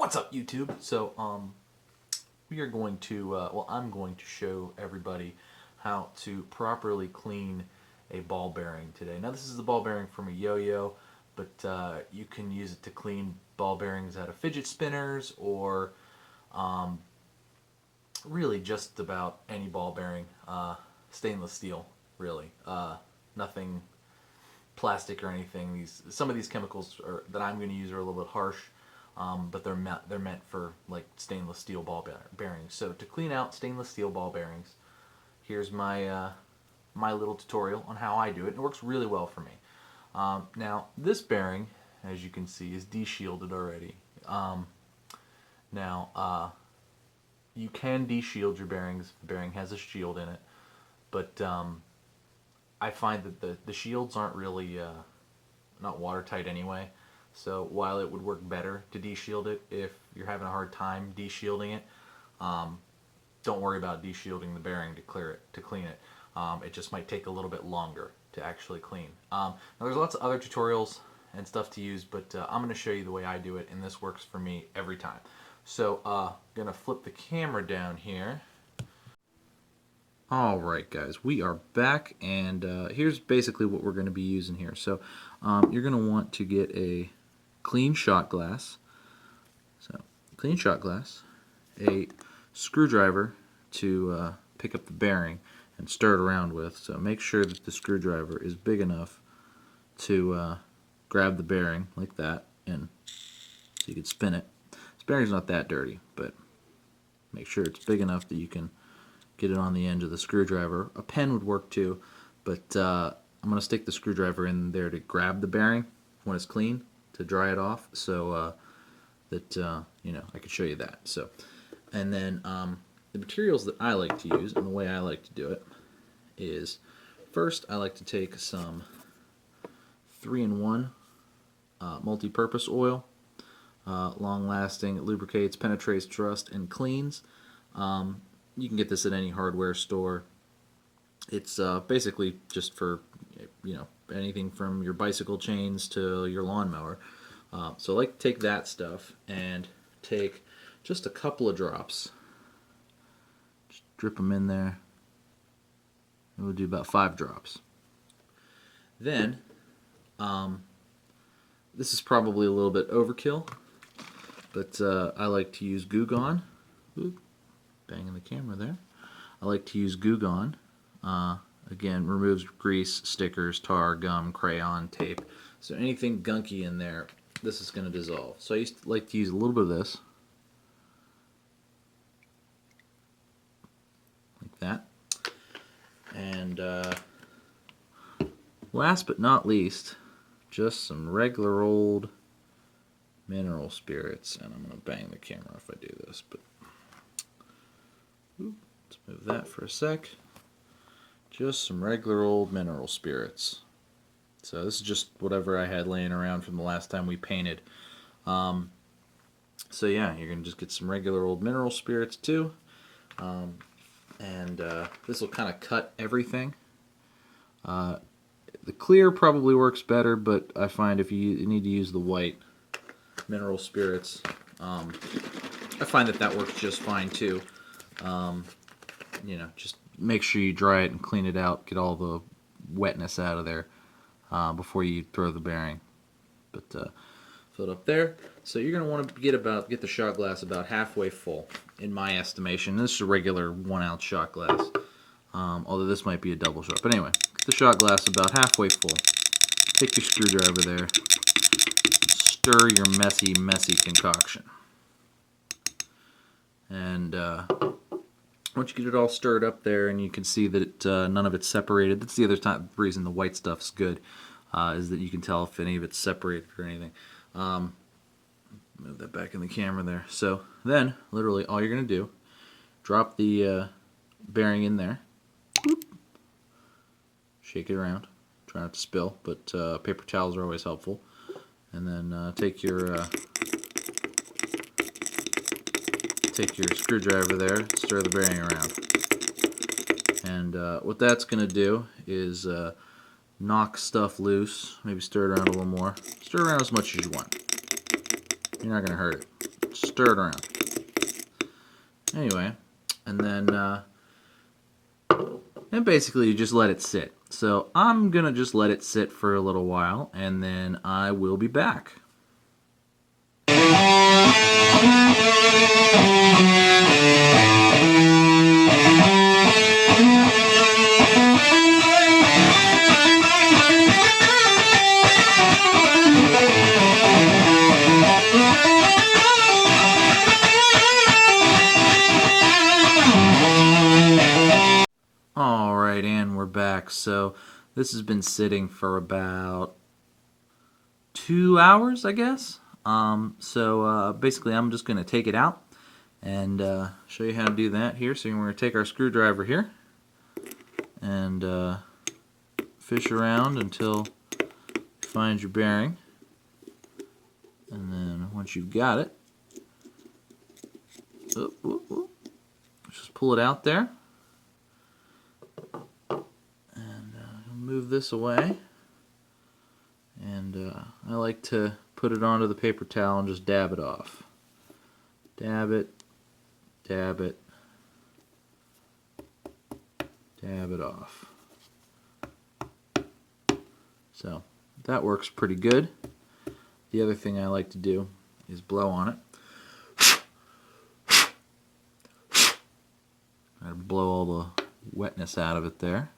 What's up, YouTube? So, we are going to, I'm going to show everybody how to properly clean a ball bearing today. Now, this is the ball bearing from a yo-yo, but you can use it to clean ball bearings out of fidget spinners or really just about any ball bearing. Stainless steel, really. Nothing plastic or anything. Some of these chemicals that I'm going to use are a little bit harsh, but they're meant for like stainless steel ball bearings. So to clean out stainless steel ball bearings, here's my my little tutorial on how I do it. It works really well for me. Now this bearing, as you can see, is de-shielded already. Now you can de-shield your bearings. The bearing has a shield in it, but I find that the shields aren't really not watertight anyway. So while it would work better to de-shield it if you're having a hard time de-shielding it, don't worry about de-shielding the bearing to clean it. It just might take a little bit longer to actually clean. Now there's lots of other tutorials and stuff to use, but I'm going to show you the way I do it, and this works for me every time. So I'm going to flip the camera down here. Alright guys, we are back, and here's basically what we're going to be using here. So you're going to want to get a clean shot glass, a screwdriver to pick up the bearing and stir it around with. So make sure that the screwdriver is big enough to grab the bearing like that, and so you can spin it. This bearing's not that dirty, but make sure it's big enough that you can get it on the end of the screwdriver. A pen would work too, but I'm going to stick the screwdriver in there to grab the bearing when it's clean, to dry it off, so that you know, I could show you that. So, and then the materials that I like to use and the way I like to do it is, first I like to take some 3-in-1 multi-purpose oil, long-lasting, it lubricates, penetrates, rust, and cleans. You can get this at any hardware store. It's basically just for, you know, anything from your bicycle chains to your lawnmower. So I like to take that stuff and take just a couple of drops. Just drip them in there. And we'll do about 5 drops. Then, this is probably a little bit overkill, but I like to use Goo Gone. Oop. Banging the camera there. I like to use Goo Gone. Again, removes grease, stickers, tar, gum, crayon, tape. So anything gunky in there, this is going to dissolve. So I used to like to use a little bit of this, like that. And last but not least, just some regular old mineral spirits. And I'm going to bang the camera if I do this, but let's move that for a sec. Just some regular old mineral spirits. So this is just whatever I had laying around from the last time we painted. So yeah, you're going to just get some regular old mineral spirits too. This will kind of cut everything. The clear probably works better, but I find if you need to use the white mineral spirits, I find that works just fine too. You know, just make sure you dry it and clean it out, get all the wetness out of there before you throw the bearing. But fill it up there. So you're going to want to get the shot glass about halfway full, in my estimation. This is a regular 1-ounce shot glass, although this might be a double shot. But anyway, get the shot glass about halfway full. Take your screwdriver there, stir your messy concoction, and once you get it all stirred up there and you can see that none of it's separated, that's the other reason the white stuff's good, is that you can tell if any of it's separated or anything. Move that back in the camera there. So then, literally, all you're going to do, drop the bearing in there, whoop, shake it around, try not to spill, but paper towels are always helpful, and then take your screwdriver there, stir the bearing around. And what that's going to do is knock stuff loose, maybe stir it around a little more. Stir it around as much as you want. You're not going to hurt it. stir it around. Anyway, and then and basically you just let it sit. So I'm gonna just let it sit for a little while, and then I will be back. Alright, and we're back. So this has been sitting for about 2 hours, I guess. Basically I'm just going to take it out and show you how to do that here. So we're going to take our screwdriver here and fish around until you find your bearing. And then once you've got it, just pull it out there. Move this away, and I like to put it onto the paper towel and just dab it off. Dab it, dab it, dab it off. So that works pretty good. The other thing I like to do is blow on it. I blow all the wetness out of it there.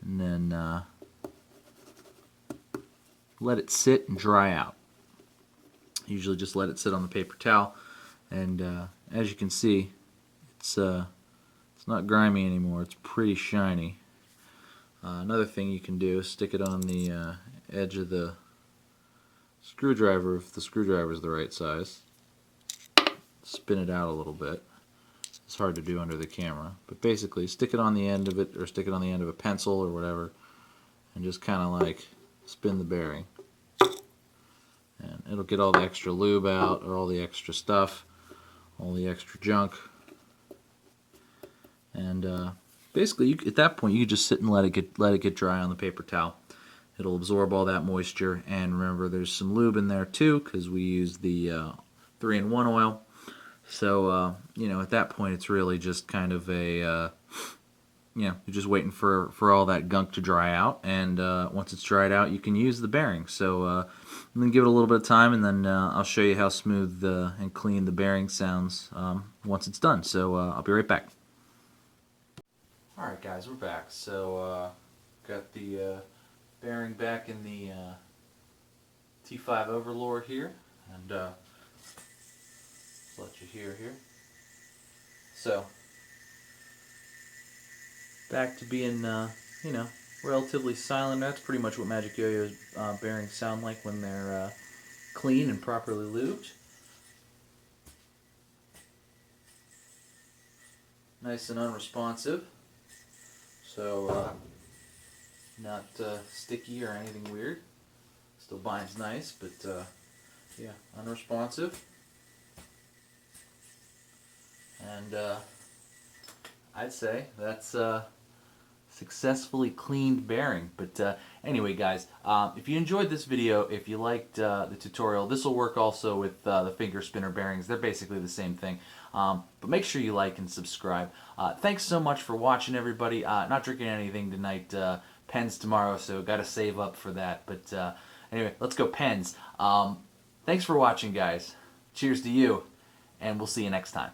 And then let it sit and dry out. Usually just let it sit on the paper towel, and as you can see, it's not grimy anymore. It's pretty shiny. Another thing you can do is stick it on the edge of the screwdriver if the screwdriver is the right size. Spin it out a little bit. It's hard to do under the camera, but basically stick it on the end of it, or stick it on the end of a pencil or whatever, and just kind of like spin the bearing, and it'll get all the extra lube out, or all the extra stuff, all the extra junk. And basically at that point you can just sit and let it get dry on the paper towel. It'll absorb all that moisture, and remember there's some lube in there too, because we use the 3-in-1 oil. So, you know, at that point it's really just kind of a, you know, you're just waiting for all that gunk to dry out, and once it's dried out you can use the bearing. So I'm going to give it a little bit of time, and then I'll show you how smooth and clean the bearing sounds once it's done. So I'll be right back. Alright guys, we're back. So got the bearing back in the T5 Overlord here, and let you hear here. So, back to being, you know, relatively silent. That's pretty much what Magic Yo-Yo's bearings sound like when they're clean and properly lubed. Nice and unresponsive. So, not sticky or anything weird. Still binds nice, but yeah, unresponsive. And I'd say that's successfully cleaned bearing. But anyway guys, if you enjoyed this video, if you liked the tutorial, this will work also with the finger spinner bearings. They're basically the same thing. But make sure you like and subscribe. Thanks so much for watching, everybody. Not drinking anything tonight. Pens tomorrow, so got to save up for that. But anyway, let's go Pens. Thanks for watching, guys. Cheers to you, and we'll see you next time.